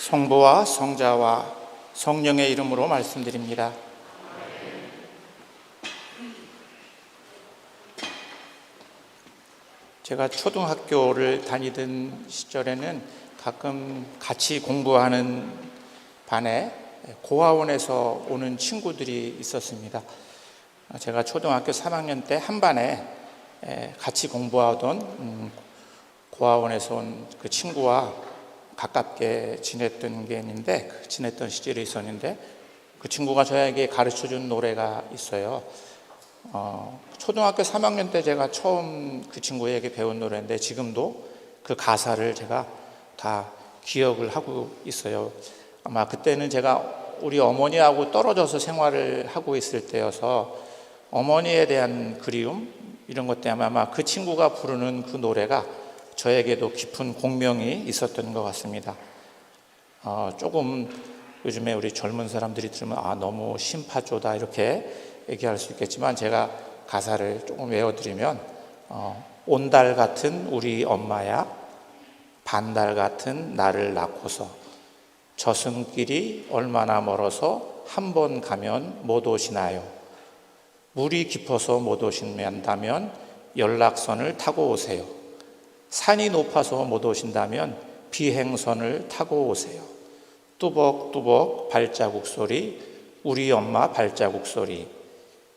성부와 성자와 성령의 이름으로 말씀드립니다. 제가 초등학교를 다니던 시절에는 가끔 같이 공부하는 반에 고아원에서 오는 친구들이 있었습니다. 제가 초등학교 3학년 때 한 반에 같이 공부하던 고아원에서 온 그 친구와 가깝게 지냈던 게 있는데, 지냈던 시절이 있었는데, 그 친구가 저에게 가르쳐준 노래가 있어요. 초등학교 3학년 때 제가 처음 그 친구에게 배운 노래인데 지금도 그 가사를 제가 다 기억을 하고 있어요. 아마 그때는 제가 우리 어머니하고 떨어져서 생활을 하고 있을 때여서 어머니에 대한 그리움 이런 것 때문에 아마 그 친구가 부르는 그 노래가 저에게도 깊은 공명이 있었던 것 같습니다. 조금 요즘에 우리 젊은 사람들이 들으면 너무 심파조다 이렇게 얘기할 수 있겠지만, 제가 가사를 조금 외워드리면 온달 같은 우리 엄마야, 반달 같은 나를 낳고서 저승길이 얼마나 멀어서 한 번 가면 못 오시나요? 물이 깊어서 못 오신다면 연락선을 타고 오세요. 산이 높아서 못 오신다면 비행선을 타고 오세요. 뚜벅뚜벅 발자국 소리, 우리 엄마 발자국 소리,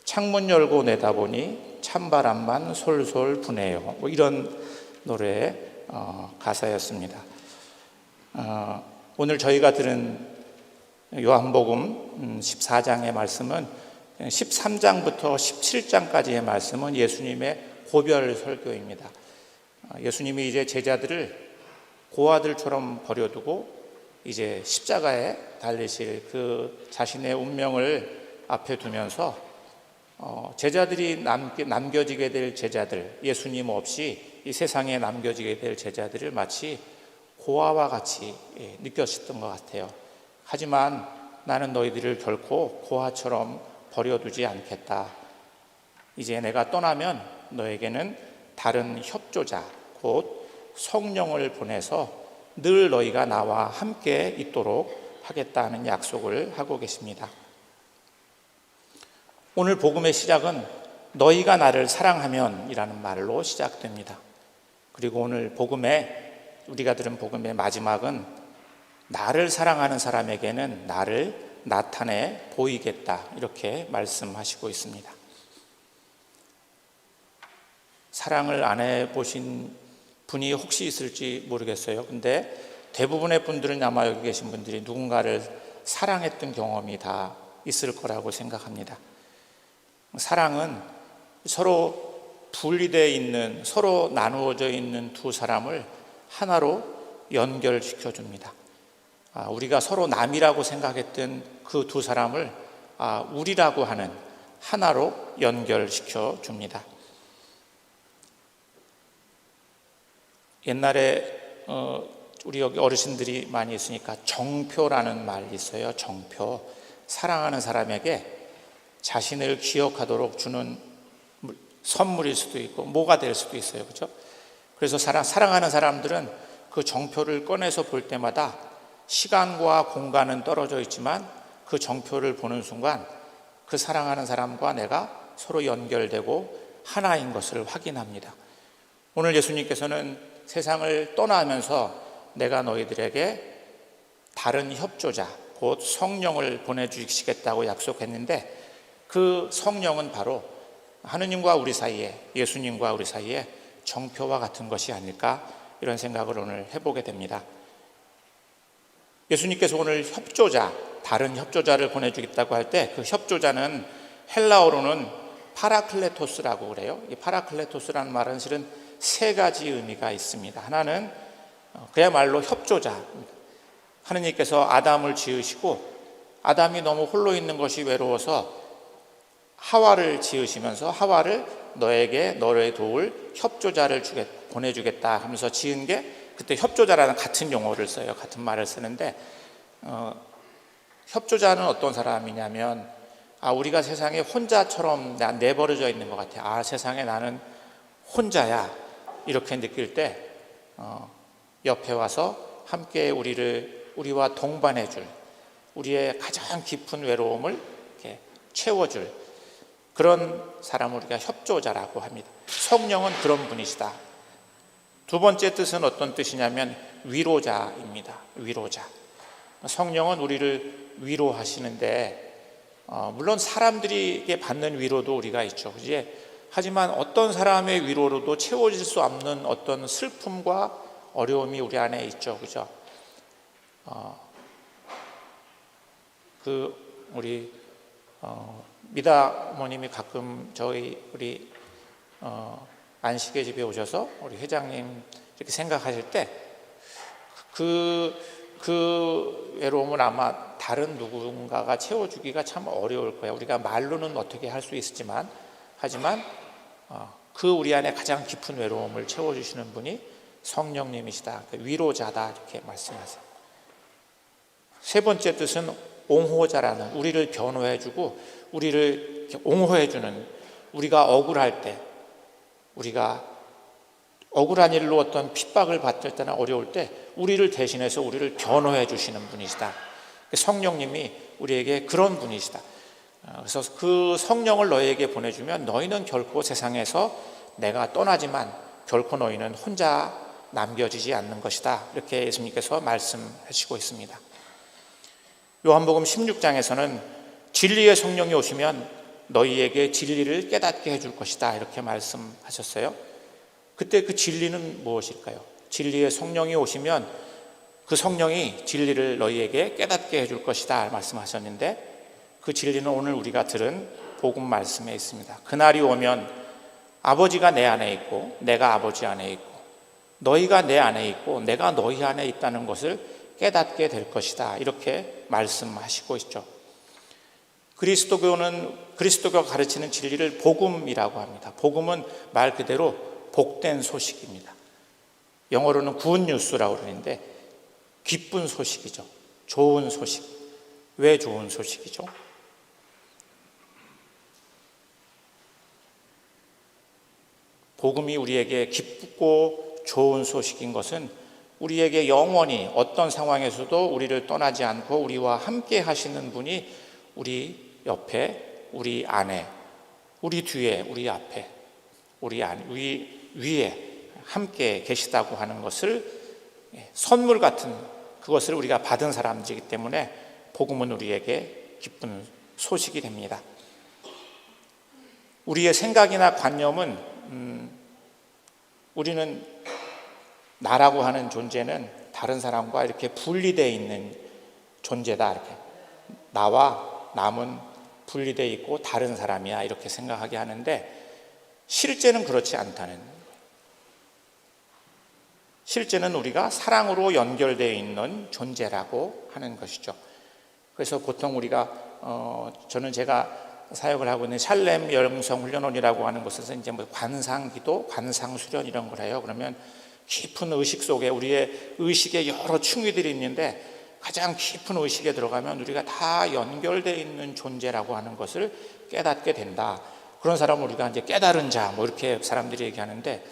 창문 열고 내다보니 찬바람만 솔솔 부네요. 이런 노래의 가사였습니다. 오늘 저희가 들은 요한복음 14장의 말씀은 13장부터 17장까지의 말씀은 예수님의 고별 설교입니다. 예수님이 이제 제자들을 고아들처럼 버려두고 이제 십자가에 달리실 그 자신의 운명을 앞에 두면서 제자들이 남겨지게 될 제자들, 예수님 없이 이 세상에 남겨지게 될 제자들을 마치 고아와 같이 느꼈었던 것 같아요. 하지만 나는 너희들을 결코 고아처럼 버려두지 않겠다. 이제 내가 떠나면 너에게는 다른 협조자, 곧 성령을 보내서 늘 너희가 나와 함께 있도록 하겠다는 약속을 하고 계십니다. 오늘 복음의 시작은 너희가 나를 사랑하면 이라는 말로 시작됩니다. 그리고 오늘 우리가 들은 복음의 마지막은 나를 사랑하는 사람에게는 나를 나타내 보이겠다 이렇게 말씀하시고 있습니다. 사랑을 안 해보신 분이 혹시 있을지 모르겠어요. 근데 대부분의 분들은 아마 여기 계신 분들이 누군가를 사랑했던 경험이 다 있을 거라고 생각합니다. 사랑은 서로 분리되어 있는, 서로 나누어져 있는 두 사람을 하나로 연결시켜 줍니다. 우리가 서로 남이라고 생각했던 그 두 사람을 우리라고 하는 하나로 연결시켜 줍니다. 옛날에 우리 여기 어르신들이 많이 있으니까 정표라는 말이 있어요. 정표. 사랑하는 사람에게 자신을 기억하도록 주는 선물일 수도 있고 뭐가 될 수도 있어요. 그렇죠? 그래서 사랑하는 사람들은 그 정표를 꺼내서 볼 때마다 시간과 공간은 떨어져 있지만 그 정표를 보는 순간 그 사랑하는 사람과 내가 서로 연결되고 하나인 것을 확인합니다. 오늘 예수님께서는 세상을 떠나면서 내가 너희들에게 다른 협조자, 곧 성령을 보내주시겠다고 약속했는데, 그 성령은 바로 하느님과 우리 사이에, 예수님과 우리 사이에 정표와 같은 것이 아닐까, 이런 생각을 오늘 해보게 됩니다. 예수님께서 오늘 협조자, 다른 협조자를 보내주겠다고 할 때 그 협조자는 헬라어로는 파라클레토스라고 그래요. 이 파라클레토스라는 말은 실은 세 가지 의미가 있습니다. 하나는 그야말로 협조자. 하느님께서 아담을 지으시고 아담이 너무 홀로 있는 것이 외로워서 하와를 지으시면서 하와를 너를 도울 협조자를 보내주겠다 하면서 지은 게, 그때 협조자라는 같은 용어를 써요. 같은 말을 쓰는데 협조자는 어떤 사람이냐면 우리가 세상에 혼자처럼 내버려져 있는 것 같아. 세상에 나는 혼자야. 이렇게 느낄 때 옆에 와서 함께 우리를 우리와 동반해 줄, 우리의 가장 깊은 외로움을 이렇게 채워줄 그런 사람을 우리가 협조자라고 합니다. 성령은 그런 분이시다. 두 번째 뜻은 어떤 뜻이냐면 위로자입니다. 위로자. 성령은 우리를 위로하시는데 물론 사람들에게 받는 위로도 우리가 있죠. 그지? 하지만 어떤 사람의 위로로도 채워질 수 없는 어떤 슬픔과 어려움이 우리 안에 있죠. 그죠? 우리 미다 어머님이 가끔 우리 안식의 집에 오셔서 우리 회장님 이렇게 생각하실 때 그 외로움은 아마 다른 누군가가 채워주기가 참 어려울 거예요. 우리가 말로는 어떻게 할 수 있지만 하지만 우리 안에 가장 깊은 외로움을 채워주시는 분이 성령님이시다. 위로자다 이렇게 말씀하세요. 세 번째 뜻은 옹호자라는, 우리를 변호해주고 우리를 옹호해주는, 우리가 억울할 때, 우리가 억울한 일로 어떤 핍박을 받을 때나 어려울 때 우리를 대신해서 우리를 변호해 주시는 분이시다. 성령님이 우리에게 그런 분이시다. 그래서 그 성령을 너희에게 보내주면 너희는 결코 세상에서 내가 떠나지만 결코 너희는 혼자 남겨지지 않는 것이다. 이렇게 예수님께서 말씀하시고 있습니다. 요한복음 16장에서는 진리의 성령이 오시면 너희에게 진리를 깨닫게 해줄 것이다. 이렇게 말씀하셨어요. 그때 그 진리는 무엇일까요? 진리의 성령이 오시면 그 성령이 진리를 너희에게 깨닫게 해줄 것이다 말씀하셨는데, 그 진리는 오늘 우리가 들은 복음 말씀에 있습니다. 그날이 오면 아버지가 내 안에 있고 내가 아버지 안에 있고 너희가 내 안에 있고 내가 너희 안에 있다는 것을 깨닫게 될 것이다. 이렇게 말씀하시고 있죠. 그리스도교가 가르치는 진리를 복음이라고 합니다. 복음은 말 그대로 복된 소식입니다. 영어로는 굿 뉴스라고 그러는데 기쁜 소식이죠. 좋은 소식. 왜 좋은 소식이죠? 복음이 우리에게 기쁘고 좋은 소식인 것은 우리에게 영원히 어떤 상황에서도 우리를 떠나지 않고 우리와 함께 하시는 분이 우리 옆에, 우리 안에, 우리 뒤에, 우리 앞에, 우리 위에 함께 계시다고 하는 것을, 선물 같은 그것을 우리가 받은 사람이기 때문에 복음은 우리에게 기쁜 소식이 됩니다. 우리의 생각이나 관념은 우리는 나라고 하는 존재는 다른 사람과 이렇게 분리되어 있는 존재다. 이렇게 나와 남은 분리되어 있고 다른 사람이야 이렇게 생각하게 하는데, 실제는 그렇지 않다는, 실제는 우리가 사랑으로 연결되어 있는 존재라고 하는 것이죠. 그래서 보통 우리가 저는 제가 사역을 하고 있는 샬렘 영성훈련원이라고 하는 곳에서 이제 관상기도, 관상수련 이런 걸 해요. 그러면 깊은 의식 속에 우리의 의식에 여러 층위들이 있는데 가장 깊은 의식에 들어가면 우리가 다 연결되어 있는 존재라고 하는 것을 깨닫게 된다. 그런 사람을 우리가 이제 깨달은 자 이렇게 사람들이 얘기하는데,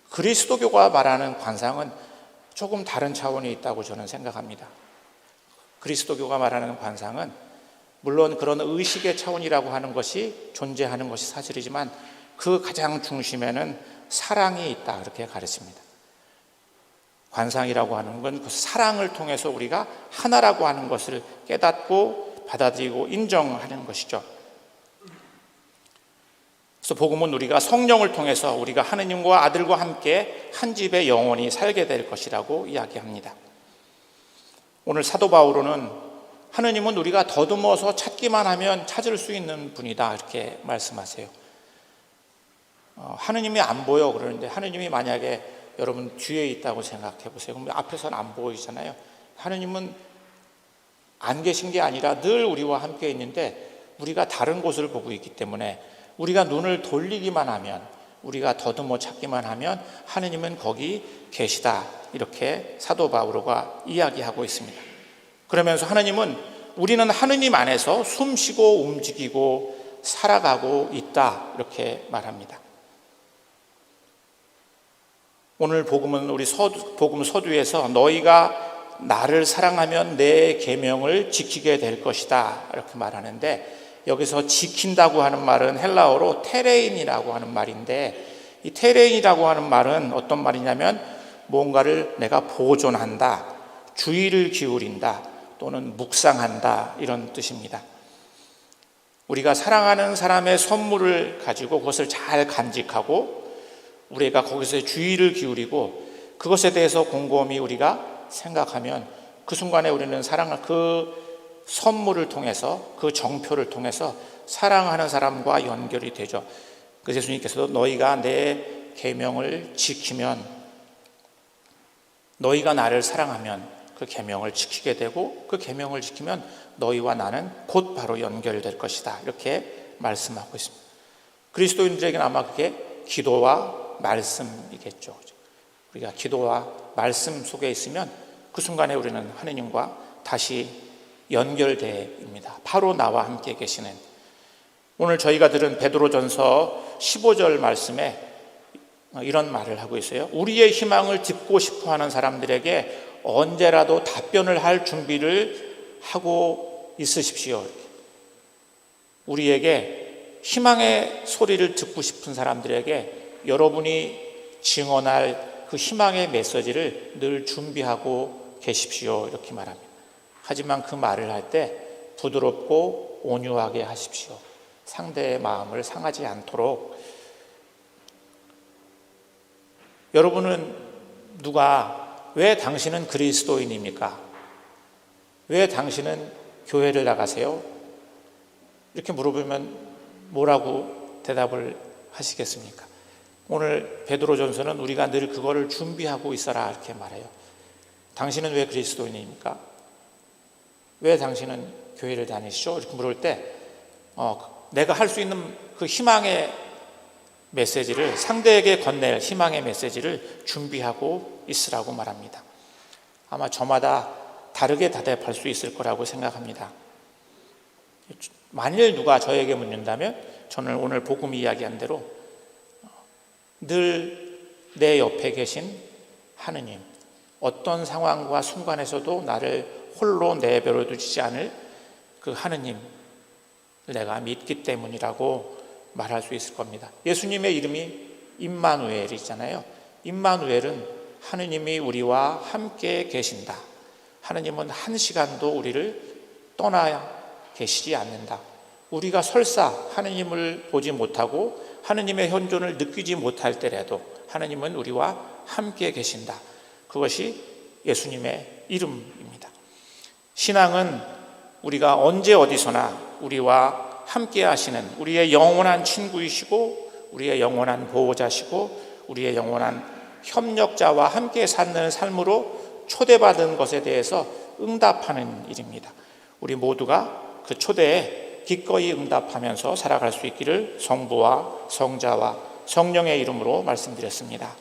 그리스도교가 말하는 관상은 조금 다른 차원이 있다고 저는 생각합니다. 그리스도교가 말하는 관상은 물론 그런 의식의 차원이라고 하는 것이 존재하는 것이 사실이지만 그 가장 중심에는 사랑이 있다 이렇게 가르칩니다. 관상이라고 하는 건 그 사랑을 통해서 우리가 하나라고 하는 것을 깨닫고 받아들이고 인정하는 것이죠. 그래서 복음은 우리가 성령을 통해서 우리가 하느님과 아들과 함께 한 집에 영원히 살게 될 것이라고 이야기합니다. 오늘 사도 바울은 하느님은 우리가 더듬어서 찾기만 하면 찾을 수 있는 분이다 이렇게 말씀하세요. 하느님이 안 보여 그러는데, 하느님이 만약에 여러분 뒤에 있다고 생각해 보세요. 그럼 앞에서는 안 보이잖아요. 하느님은 안 계신 게 아니라 늘 우리와 함께 있는데 우리가 다른 곳을 보고 있기 때문에 우리가 눈을 돌리기만 하면, 우리가 더듬어 찾기만 하면 하느님은 거기 계시다 이렇게 사도 바울가 이야기하고 있습니다. 그러면서 하느님은 우리는 하느님 안에서 숨쉬고 움직이고 살아가고 있다 이렇게 말합니다. 오늘 복음은 우리 복음 서두에서 너희가 나를 사랑하면 내 계명을 지키게 될 것이다, 이렇게 말하는데, 여기서 지킨다고 하는 말은 헬라어로 테레인이라고 하는 말인데, 이 테레인이라고 하는 말은 어떤 말이냐면 뭔가를 내가 보존한다, 주의를 기울인다, 또는 묵상한다, 이런 뜻입니다. 우리가 사랑하는 사람의 선물을 가지고 그것을 잘 간직하고 우리가 거기서 주의를 기울이고 그것에 대해서 곰곰이 우리가 생각하면 그 순간에 우리는 사랑을, 그 선물을 통해서, 그 정표를 통해서 사랑하는 사람과 연결이 되죠. 그래서 예수님께서도 너희가 내 계명을 지키면, 너희가 나를 사랑하면 그 계명을 지키게 되고 그 계명을 지키면 너희와 나는 곧 바로 연결될 것이다, 이렇게 말씀하고 있습니다. 그리스도인들에게는 아마 그게 기도와 말씀이겠죠. 우리가 기도와 말씀 속에 있으면 그 순간에 우리는 하느님과 다시 연결됩니다. 바로 나와 함께 계시는. 오늘 저희가 들은 베드로전서 15절 말씀에 이런 말을 하고 있어요. 우리의 희망을 듣고 싶어하는 사람들에게 언제라도 답변을 할 준비를 하고 있으십시오. 우리에게 희망의 소리를 듣고 싶은 사람들에게 여러분이 증언할 그 희망의 메시지를 늘 준비하고 계십시오, 이렇게 말합니다. 하지만 그 말을 할 때 부드럽고 온유하게 하십시오. 상대의 마음을 상하지 않도록. 여러분은 왜 당신은 그리스도인입니까? 왜 당신은 교회를 나가세요? 이렇게 물어보면 뭐라고 대답을 하시겠습니까? 오늘 베드로전서는 우리가 늘 그거를 준비하고 있어라, 이렇게 말해요. 당신은 왜 그리스도인입니까? 왜 당신은 교회를 다니시죠? 이렇게 물을 때 내가 할 수 있는 그 희망의 메시지를, 상대에게 건넬 희망의 메시지를 준비하고 있으라고 말합니다. 아마 저마다 다르게 대답할 수 있을 거라고 생각합니다. 만일 누가 저에게 묻는다면 저는 오늘 복음 이야기한 대로 늘 내 옆에 계신 하느님, 어떤 상황과 순간에서도 나를 홀로 내버려 두지 않을 그 하느님 내가 믿기 때문이라고 말할 수 있을 겁니다. 예수님의 이름이 임마누엘이잖아요. 임마누엘은 하느님이 우리와 함께 계신다. 하느님은 한 시간도 우리를 떠나 계시지 않는다. 우리가 설사 하느님을 보지 못하고 하느님의 현존을 느끼지 못할 때라도 하느님은 우리와 함께 계신다. 그것이 예수님의 이름입니다. 신앙은 우리가 언제 어디서나 우리와 함께 하시는 우리의 영원한 친구이시고 우리의 영원한 보호자시고 우리의 영원한 협력자와 함께 사는 삶으로 초대받은 것에 대해서 응답하는 일입니다. 우리 모두가 그 초대에 기꺼이 응답하면서 살아갈 수 있기를 성부와 성자와 성령의 이름으로 말씀드렸습니다.